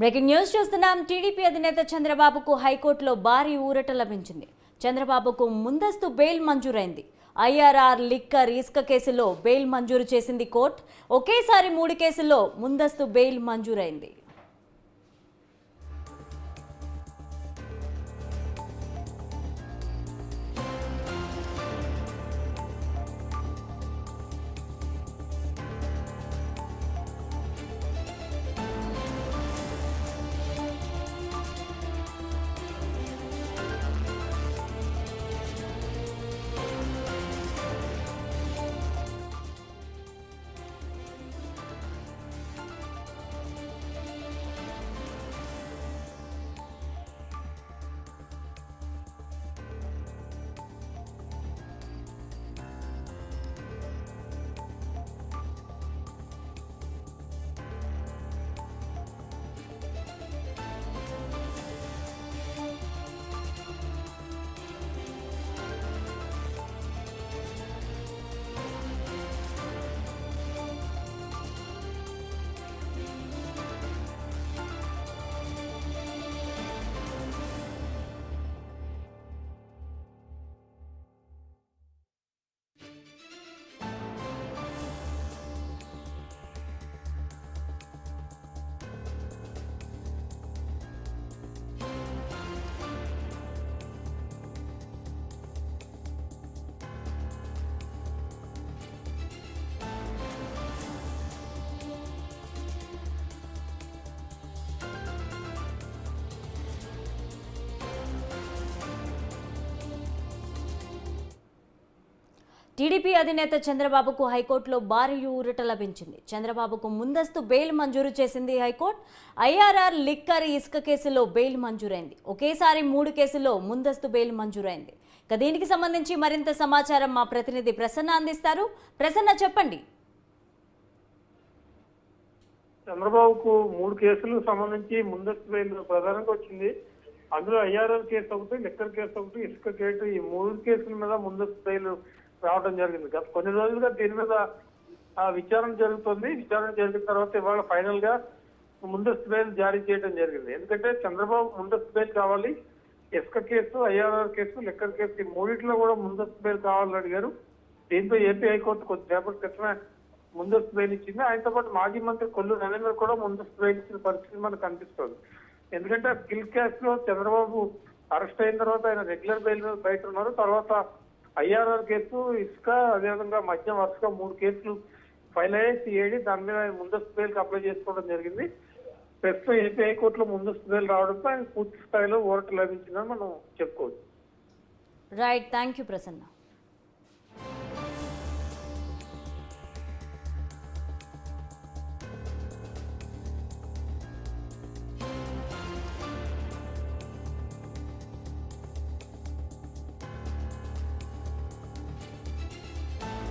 Breaking news చూస్తున్నాం. TDP అధినేత చంద్రబాబుకు హైకోర్టులో భారీ ఊరట లభించింది. చంద్రబాబుకు ముందస్తు బెయిల్ మంజూరైంది. ఐఆర్ఆర్ లిక్కర్ ఇసుక కేసులో బెయిల్ మంజూరు చేసింది కోర్టు. ఒకేసారి 3 కేసుల్లో ముందస్తు బెయిల్ మంజూరైంది. టీడీపీ అధినేత చంద్రబాబుకు హైకోర్టులో భారీ ఊరట లభించింది. చంద్రబాబుకు ముందస్తు బెయిల్ మంజూరు చేసింది హైకోర్టు. ఐఆర్ఆర్ లిక్కర్ ఇసుక కేసులో బెయిల్ మంజూరైంది. ఒకేసారి 3 కేసుల్లో ముందస్తు బెయిల్ మంజూరైంది. ఇక దీనికి సంబంధించి మరింత సమాచారం మా ప్రతినిధి ప్రసన్న అందిస్తారు. ప్రసన్న, చెప్పండి. చంద్రబాబుకు 3 కేసులు సంబంధించి ముందస్తు బెయిల్ ప్రధానంగా వచ్చింది. అందులో ఐఆర్ఆర్ కేసు ఒకటి, లిక్కర్ కేసు ఒకటి, ఇసుక కేసు, ఈ 3 కేసుల మీద ముందస్తు బెయిల్ రావడం జరిగింది. గత కొన్ని రోజులుగా దీని మీద విచారణ జరుగుతుంది. విచారణ జరిగిన తర్వాత ఇవాళ ఫైనల్ గా ముందస్తు బెయిల్ జారీ చేయడం జరిగింది. ఎందుకంటే చంద్రబాబు ముందస్తు బెయిల్ కావాలి, ఇసుక case, IRR case, liquor case, ఈ 3 కూడా ముందస్తు బెయిల్ కావాలని అడిగారు. దీంతో ఏపీ హైకోర్టు కొద్దిసేపటి క్రితమే ముందస్తు బెయిల్ ఇచ్చింది. ఆయనతో పాటు మాజీ మంత్రి కొల్లు రవీంద్ర కూడా ముందస్తు బెయిల్ ఇచ్చిన పరిస్థితి మనకు కనిపిస్తుంది. ఎందుకంటే స్కిల్ కేసు లో చంద్రబాబు అరెస్ట్ అయిన తర్వాత ఆయన రెగ్యులర్ బెయిల్ మీద బయట ఉన్నారు. తర్వాత ఐఆర్ఆర్ కేసు, ఇసుక, అదేవిధంగా మధ్య వరుసగా 3 కేసులు ఫైల్ అయ్యాయి. సిఐడి దాని మీద ఆయన ముందస్తు బెయిల్కి అప్లై చేసుకోవడం జరిగింది. ప్రస్తుతం ఏపీ హైకోర్టులో ముందస్తు బెయిల్ రావడంతో ఆయన పూర్తి స్థాయిలో ఊరట లభించిందని మనం చెప్పుకోవచ్చు. Right, thank you Prasanna.